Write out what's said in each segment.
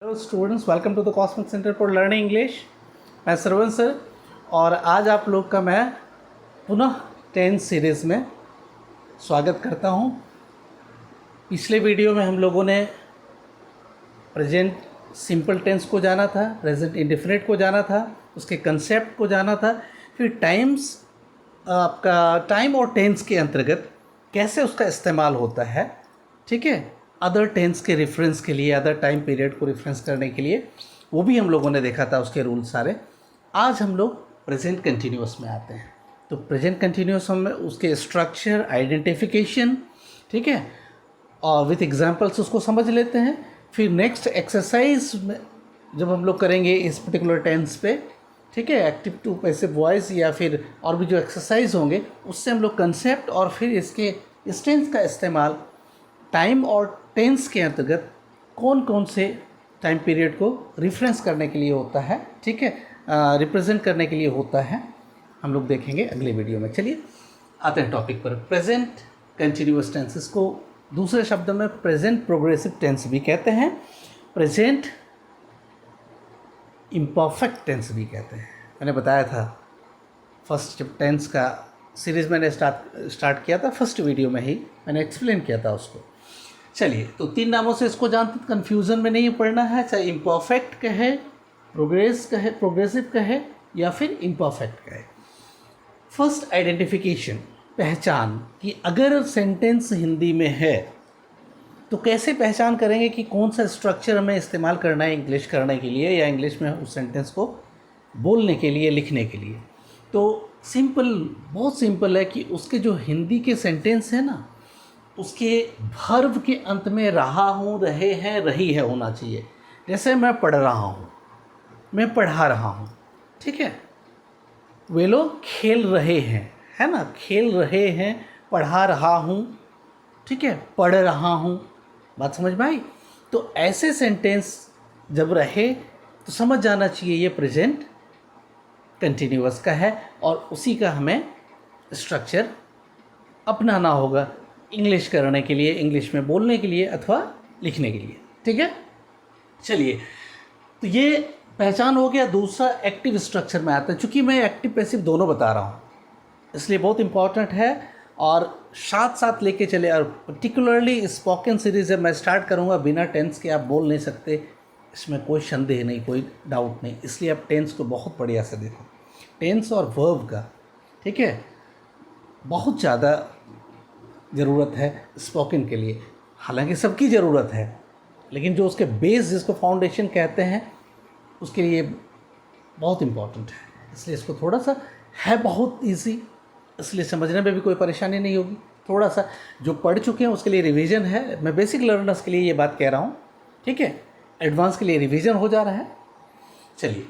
Hello students, welcome to the cosmic centre for learning English. मैं Saravan sir और आज आप लोग का मैं पुनः टेंस सीरीज़ में स्वागत करता हूं। पिछले वीडियो में हम लोगों ने प्रेजेंट सिंपल टेंस को जाना था, प्रेजेंट इंडेफिनिट को जाना था, उसके कंसेप्ट को जाना था, फिर टाइम और टेंस के अंतर्गत कैसे उसका इस्तेमाल होता है, ठीक है, अदर टेंस के रेफरेंस के लिए, अदर टाइम पीरियड को रेफरेंस करने के लिए, वो भी हम लोगों ने देखा था, उसके रूल सारे। आज हम लोग प्रेजेंट कंटिन्यूअस में आते हैं। तो प्रेजेंट कंटिन्यूअस में उसके स्ट्रक्चर, आइडेंटिफिकेशन, ठीक है, और विथ एग्जांपल्स उसको समझ लेते हैं। फिर नेक्स्ट एक्सरसाइज में जब हम लोग करेंगे इस पर्टिकुलर टेंस पे, ठीक है, एक्टिव टू पैसिव वॉइस या फिर और भी जो एक्सरसाइज होंगे, उससे हम लोग कंसेप्ट और फिर इसके इस टेंस का इस्तेमाल टाइम और टेंस के अंतर्गत कौन कौन से टाइम पीरियड को रिफरेंस करने के लिए होता है, ठीक है, रिप्रेजेंट करने के लिए होता है, हम लोग देखेंगे अगले वीडियो में। चलिए आते हैं टॉपिक पर। प्रेजेंट कंटिन्यूअस टेंसेस को दूसरे शब्दों में प्रेजेंट प्रोग्रेसिव टेंस भी कहते हैं, प्रेजेंट इम्परफेक्ट टेंस भी कहते हैं। मैंने बताया था फर्स्ट टेंस का सीरीज़ मैंने स्टार्ट किया था, फर्स्ट वीडियो में ही मैंने एक्सप्लेन किया था उसको। चलिए, तो तीन नामों से इसको जानते, कन्फ्यूज़न में नहीं पड़ना है, चाहे इम्परफेक्ट कहे, प्रोग्रेसिव कहे या फिर इम्परफेक्ट कहे। फर्स्ट आइडेंटिफिकेशन, पहचान, कि अगर सेंटेंस हिंदी में है तो कैसे पहचान करेंगे कि कौन सा स्ट्रक्चर हमें इस्तेमाल करना है इंग्लिश करने के लिए या इंग्लिश में उस सेंटेंस को बोलने के लिए, लिखने के लिए। तो सिंपल, बहुत सिंपल है कि उसके जो हिंदी के सेंटेंस है ना, उसके वर्ब के अंत में रहा हूँ, रहे हैं, रही है होना चाहिए। जैसे मैं पढ़ रहा हूँ, मैं पढ़ा रहा हूँ, ठीक है, वे लोग खेल रहे हैं, है ना, खेल रहे हैं, पढ़ा रहा हूँ, ठीक है, पढ़ रहा हूँ। बात समझ में आई? तो ऐसे सेंटेंस जब रहे तो समझ जाना चाहिए ये प्रेजेंट कंटिन्यूअस का है और उसी का हमें स्ट्रक्चर अपनाना होगा इंग्लिश करने के लिए, इंग्लिश में बोलने के लिए अथवा लिखने के लिए, ठीक है। चलिए, तो ये पहचान हो गया। दूसरा एक्टिव स्ट्रक्चर में आता है। चूँकि मैं एक्टिव पैसिव दोनों बता रहा हूँ इसलिए बहुत इंपॉर्टेंट है और साथ साथ लेके चले। और पर्टिकुलरली स्पोकन सीरीज़ जब मैं स्टार्ट करूँगा, बिना टेंस के आप बोल नहीं सकते, इसमें कोई संदेह नहीं, कोई डाउट नहीं। इसलिए आप टेंस को बहुत बढ़िया से देखो, टेंस और वर्ब का, ठीक है, बहुत ज़्यादा ज़रूरत है स्पोकन के लिए। हालांकि सबकी ज़रूरत है, लेकिन जो उसके बेस, जिसको फाउंडेशन कहते हैं, उसके लिए बहुत इम्पॉर्टेंट है। इसलिए इसको थोड़ा सा है बहुत इजी, इसलिए समझने में भी कोई परेशानी नहीं होगी। थोड़ा सा जो पढ़ चुके हैं उसके लिए रिवीजन है। मैं बेसिक लर्नर्स के लिए ये बात कह रहा हूँ, ठीक है, एडवांस के लिए रिवीजन हो जा रहा है। चलिए,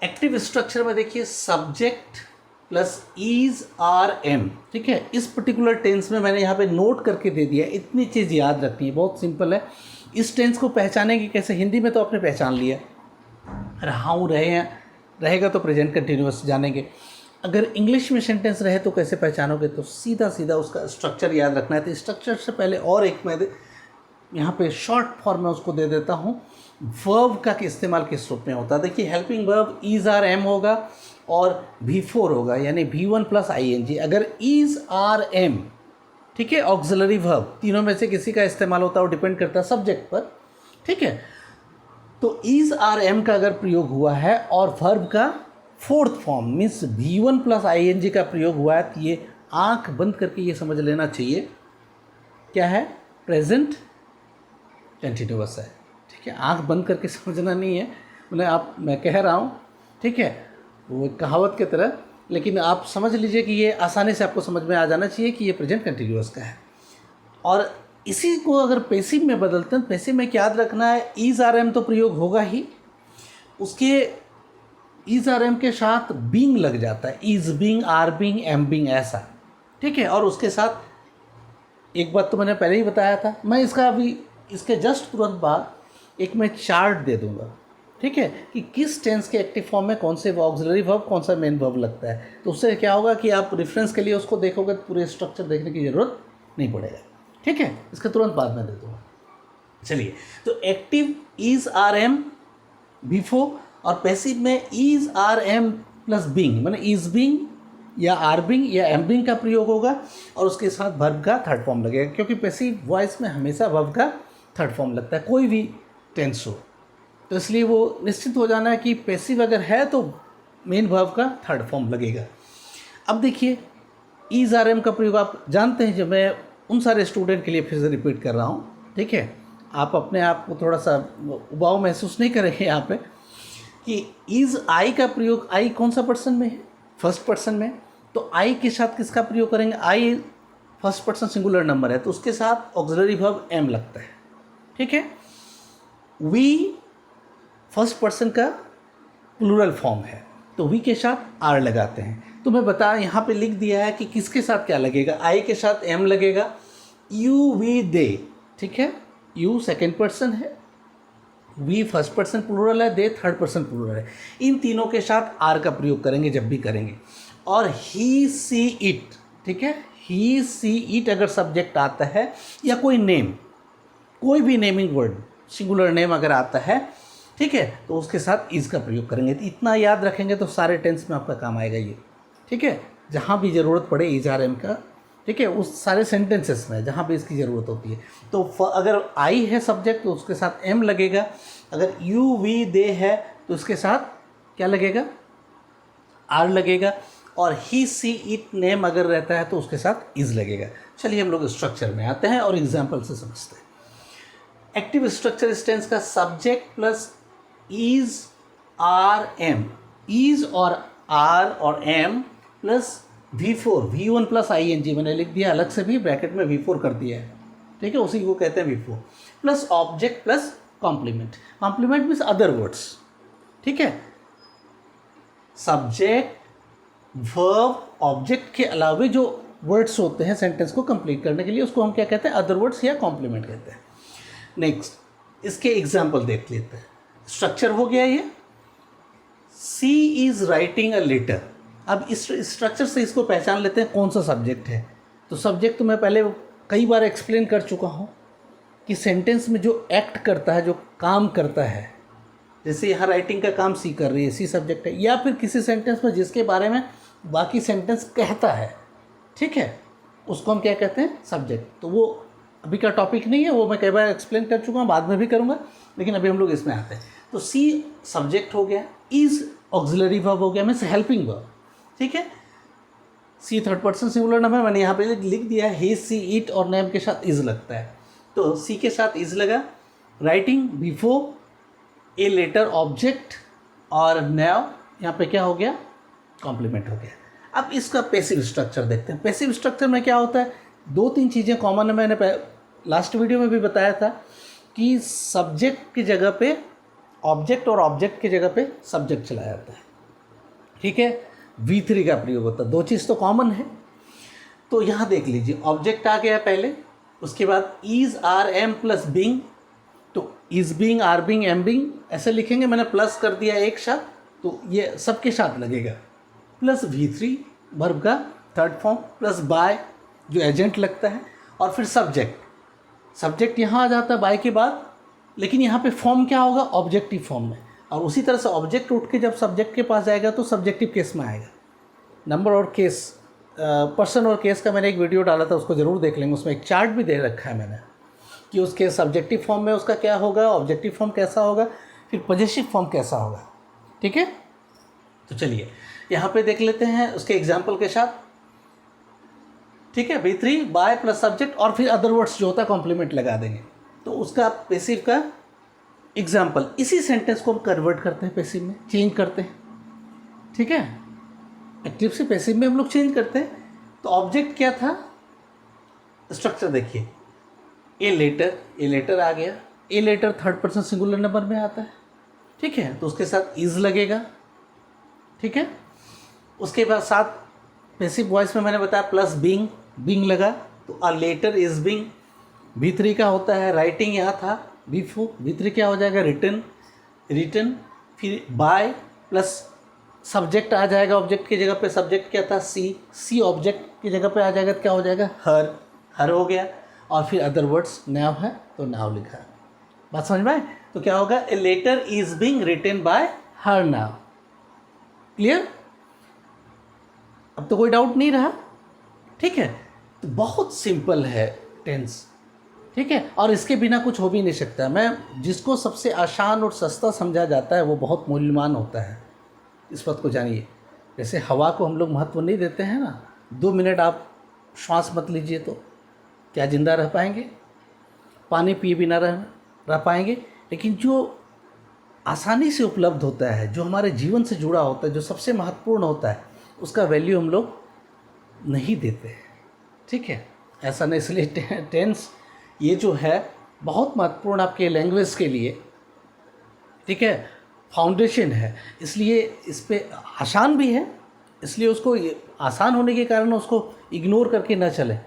एक्टिव स्ट्रक्चर में देखिए, subject plus is are am, ठीक है। इस पर्टिकुलर टेंस में मैंने यहाँ पे नोट करके दे दिया। इतनी चीज़ याद रखनी है, बहुत सिंपल है। इस टेंस को पहचानेंगे कैसे? हिंदी में तो आपने पहचान लिया, रहा हूँ, रहे हैं, रहेगा तो प्रेजेंट कंटिन्यूअस जानेंगे। अगर इंग्लिश में सेंटेंस रहे तो कैसे पहचानोगे? तो सीधा सीधा उसका स्ट्रक्चर याद रखना है। तो स्ट्रक्चर से पहले और एक मैं यहाँ पे शॉर्ट फॉर्म में उसको दे देता हूँ। वर्ब का इस्तेमाल किस रूप में होता है? देखिए, helping verb is are am होगा और V4 होगा, यानी V1 प्लस ING। अगर ईज आर एम, ठीक है, ऑक्सिलरी वर्ब, तीनों में से किसी का इस्तेमाल होता है, वो डिपेंड करता है सब्जेक्ट पर, ठीक है। तो ईज आर एम का अगर प्रयोग हुआ है और वर्ब का fourth form means V1 plus ING का प्रयोग हुआ है, तो ये आंख बंद करके ये समझ लेना चाहिए क्या है? प्रेजेंट कंटिन्यूअस है, ठीक है। आंख बंद करके समझना नहीं है, मैं कह रहा हूँ, ठीक है, वो कहावत की तरह, लेकिन आप समझ लीजिए कि ये आसानी से आपको समझ में आ जाना चाहिए कि ये प्रेजेंट कंटिन्यूअस का है। और इसी को अगर पैसिव में बदलते हैं, पैसिव में क्या याद रखना है? ईज आर एम तो प्रयोग होगा ही, उसके ईज आर एम के साथ बींग लग जाता है, is being, are being, am being, ऐसा, ठीक है। और उसके साथ एक बात तो मैंने पहले ही बताया था, मैं इसका अभी इसके जस्ट तुरंत बाद एक मैं चार्ट दे दूंगा, ठीक है, कि किस टेंस के एक्टिव फॉर्म में कौन से ऑक्सिलरी वर्ब, कौन सा मेन वर्ब लगता है। तो उससे क्या होगा कि आप रेफरेंस के लिए उसको देखोगे तो पूरे स्ट्रक्चर देखने की ज़रूरत नहीं पड़ेगा, ठीक है। इसका तुरंत बाद में दे दूँगा। चलिए, तो active is are am before और पैसिव में is R M plus being, माने इज बीइंग या आर बीइंग या एम बीइंग का प्रयोग होगा और उसके साथ वर्ब का थर्ड फॉर्म लगेगा, क्योंकि पैसिव वॉइस में हमेशा वर्ब का थर्ड फॉर्म लगता है कोई भी टेंस हो। तो इसलिए वो निश्चित हो जाना है कि पैसिव अगर है तो मेन वर्ब का थर्ड फॉर्म लगेगा। अब देखिए, इज आर एम का प्रयोग आप जानते हैं, जो मैं उन सारे स्टूडेंट के लिए फिर से रिपीट कर रहा हूँ, ठीक है। आप अपने आप को थोड़ा सा उबाऊ महसूस नहीं करेंगे यहाँ पे कि इज आई का प्रयोग, आई कौन सा पर्सन में है, फर्स्ट पर्सन में, तो आई के साथ किसका प्रयोग करेंगे, आई फर्स्ट पर्सन सिंगुलर नंबर है तो उसके साथ ऑक्सिलरी वर्ब एम लगता है, ठीक है। वी फर्स्ट पर्सन का प्लूरल फॉर्म है तो वी के साथ आर लगाते हैं। तो मैं बता यहाँ पे लिख दिया है कि किसके साथ क्या लगेगा, आई के साथ एम लगेगा, यू वी दे, ठीक है। यू सेकेंड पर्सन है, वी फर्स्ट पर्सन प्लूरल है, दे थर्ड पर्सन प्लूरल है, इन तीनों के साथ आर का प्रयोग करेंगे जब भी करेंगे। और ही सी इट, ठीक है, ही सी इट अगर सब्जेक्ट आता है या कोई नेम, कोई भी नेमिंग वर्ड सिंगुलर नेम अगर आता है, ठीक है, तो उसके साथ इज का प्रयोग करेंगे। तो इतना याद रखेंगे तो सारे टेंस में आपका काम आएगा ये, ठीक है। जहाँ भी ज़रूरत पड़े इज आर एम का, ठीक है, उस सारे सेंटेंसेस में जहाँ पे इसकी ज़रूरत होती है। तो अगर आई है सब्जेक्ट तो उसके साथ एम लगेगा, अगर यू वी दे है तो उसके साथ क्या लगेगा, आर लगेगा, और ही सी इट नेम अगर रहता है तो उसके साथ इज लगेगा। चलिए हम लोग स्ट्रक्चर में आते हैं और एग्जाम्पल से समझते हैं। एक्टिव स्ट्रक्चर इस टेंस का subject plus is are am, is और आर और am plus V4, V1 plus I N G मैंने लिख दिया अलग से भी, ब्रैकेट में V4 कर दिया है, ठीक है, उसी को कहते हैं V4 plus object plus complement. Complement means other words, ठीक है। सब्जेक्ट वर्ब ऑब्जेक्ट के अलावे जो वर्ड्स होते हैं सेंटेंस को कंप्लीट करने के लिए उसको हम क्या कहते हैं, अदर वर्ड्स या कॉम्प्लीमेंट कहते हैं। नेक्स्ट इसके एग्जाम्पल देख लेते हैं। स्ट्रक्चर हो गया ये, सी इज राइटिंग अ लेटर। अब इस स्ट्रक्चर से इसको पहचान लेते हैं कौन सा सब्जेक्ट है। तो सब्जेक्ट तो मैं पहले कई बार एक्सप्लेन कर चुका हूँ कि सेंटेंस में जो एक्ट करता है, जो काम करता है, जैसे यहाँ राइटिंग का काम सी कर रही है, सी सब्जेक्ट है, या फिर किसी सेंटेंस में जिसके बारे में बाकी सेंटेंस कहता है, ठीक है, उसको हम क्या कहते हैं, सब्जेक्ट। तो वो अभी का टॉपिक नहीं है, वो मैं कई बार एक्सप्लेन कर चुका हूँ, बाद में भी करूँगा, लेकिन अभी हम लोग इसमें आते हैं। तो सी सब्जेक्ट हो गया, इज ऑक्सिलरी वर्ब हो गया, मीन्स हेल्पिंग वर्ब, ठीक है। सी थर्ड पर्सन सिंगुलर नंबर, मैंने यहाँ पे लिख दिया है, ही सी इट और नेम के साथ इज लगता है, तो सी के साथ इज लगा। Writing before a letter object और नाउ यहाँ पे क्या हो गया, कॉम्प्लीमेंट हो गया। अब इसका पैसिव स्ट्रक्चर देखते हैं। पैसिव स्ट्रक्चर में क्या होता है, दो तीन चीज़ें कॉमन है, मैंने लास्ट वीडियो में भी बताया था कि सब्जेक्ट की जगह पे ऑब्जेक्ट और ऑब्जेक्ट की जगह पे सब्जेक्ट चला जाता है, ठीक है। V3 का प्रयोग होता है, दो चीज़ तो कॉमन है। तो यहाँ देख लीजिए, ऑब्जेक्ट आ गया पहले, उसके बाद is R M plus being, तो is being, R being, M being ऐसे लिखेंगे, मैंने प्लस कर दिया एक साथ, तो ये सबके साथ लगेगा। प्लस V3 वर्ब का थर्ड फॉर्म, प्लस बाय जो एजेंट लगता है, और फिर सब्जेक्ट यहाँ आ जाता है बाय के बाद, लेकिन यहाँ पे फॉर्म क्या होगा, ऑब्जेक्टिव फॉर्म में। और उसी तरह से ऑब्जेक्ट उठ के जब सब्जेक्ट के पास जाएगा तो सब्जेक्टिव केस में आएगा। नंबर और केस, पर्सन और केस का मैंने एक वीडियो डाला था, उसको ज़रूर देख लेंगे, उसमें एक चार्ट भी दे रखा है मैंने कि उसके सब्जेक्टिव फॉर्म में उसका क्या होगा, ऑब्जेक्टिव फॉर्म कैसा होगा, फिर पॉजेसिव फॉर्म कैसा होगा, ठीक है। तो चलिए यहाँ पे देख लेते हैं उसके एग्जाम्पल के साथ, ठीक है। V3 बाय प्लस सब्जेक्ट और फिर अदर वर्ड्स जो होता है कॉम्प्लीमेंट लगा देंगे, तो उसका पैसिव का एग्जाम्पल। इसी सेंटेंस को हम कन्वर्ट करते हैं पैसिव में, चेंज करते हैं, ठीक है। एक्टिव से पैसिव में हम लोग चेंज करते हैं। तो ऑब्जेक्ट क्या था, स्ट्रक्चर देखिए, ए लेटर आ गया, a letter third person singular number में आता है, ठीक है, तो उसके साथ इज लगेगा, ठीक है। उसके बाद साथ पैसिव वॉइस में मैंने बताया प्लस बीइंग लगा, तो a letter is being. V3 का होता है राइटिंग, यहाँ था V3 क्या हो जाएगा, रिटन, फिर बाय प्लस सब्जेक्ट आ जाएगा, ऑब्जेक्ट की जगह पे सब्जेक्ट क्या था, सी ऑब्जेक्ट की जगह पे आ जाएगा, क्या हो जाएगा, हर हो गया, और फिर अदर वर्ड्स नाउ है तो नाउ लिखा, बात समझ में आए? तो क्या होगा, a letter is being written by her now. Clear? अब तो कोई डाउट नहीं रहा, ठीक है? तो बहुत सिंपल है टेंस, ठीक है, और इसके बिना कुछ हो भी नहीं सकता। मैं जिसको सबसे आसान और सस्ता समझा जाता है वो बहुत मूल्यवान होता है, इस बात को जानिए। जैसे हवा को हम लोग महत्व नहीं देते हैं ना, 2 मिनट आप श्वास मत लीजिए तो क्या ज़िंदा रह पाएंगे? पानी पिए बिना रह पाएंगे? लेकिन जो आसानी से उपलब्ध होता है, जो हमारे जीवन से जुड़ा होता है, जो सबसे महत्वपूर्ण होता है, उसका वैल्यू हम लोग नहीं देते हैं, ठीक है? ऐसा नहीं, इसलिए टेंस ये जो है बहुत महत्वपूर्ण आपके लैंग्वेज के लिए, ठीक है, फाउंडेशन है। इसलिए इस पे आसान भी है, इसलिए उसको आसान होने के कारण उसको इग्नोर करके ना चले,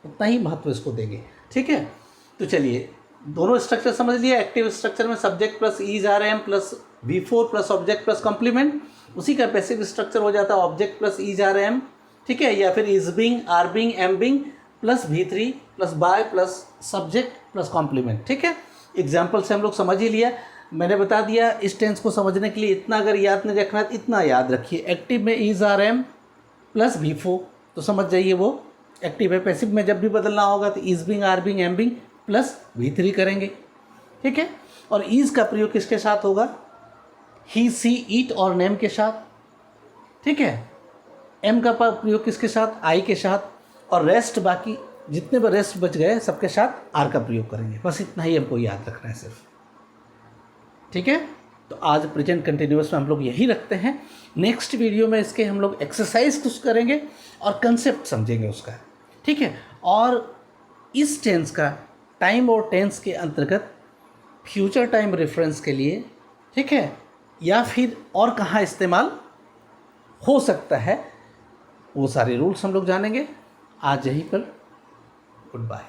उतना ही महत्व इसको देंगे, ठीक है? तो चलिए, दोनों स्ट्रक्चर समझ लिया। एक्टिव स्ट्रक्चर में subject plus is R M plus V4 plus object plus complement, उसी का पैसिव स्ट्रक्चर हो जाता है object plus is are am, ठीक है, या फिर is being, are being, am being plus V3 plus by plus subject plus complement, ठीक है? एग्जाम्पल से हम लोग समझ ही लिया। मैंने बता दिया, इस टेंस को समझने के लिए इतना अगर याद नहीं रखना है इतना याद रखिए। एक्टिव में is R M plus V4 तो समझ जाइए वो एक्टिव है। पैसिव में जब भी बदलना होगा तो is being, are being, am being plus V3 करेंगे, ठीक है? और इज का प्रयोग किसके साथ होगा? ही, सी, इट और नेम के साथ, ठीक है? एम का प्रयोग किसके साथ? आई के साथ। और रेस्ट, बाकी जितने भी रेस्ट बच गए सबके साथ आर का प्रयोग करेंगे। बस इतना ही हमको याद रखना है सिर्फ, ठीक है? तो आज प्रेजेंट कंटिन्यूअस में हम लोग यही रखते हैं। नेक्स्ट वीडियो में इसके हम लोग एक्सरसाइज कुछ करेंगे और कंसेप्ट समझेंगे उसका, ठीक है? और इस टेंस का टाइम और टेंस के अंतर्गत फ्यूचर टाइम रेफरेंस के लिए, ठीक है, या फिर और कहाँ इस्तेमाल हो सकता है, वो सारे रूल्स हम लोग जानेंगे। आज यहीं पर गुड बाय।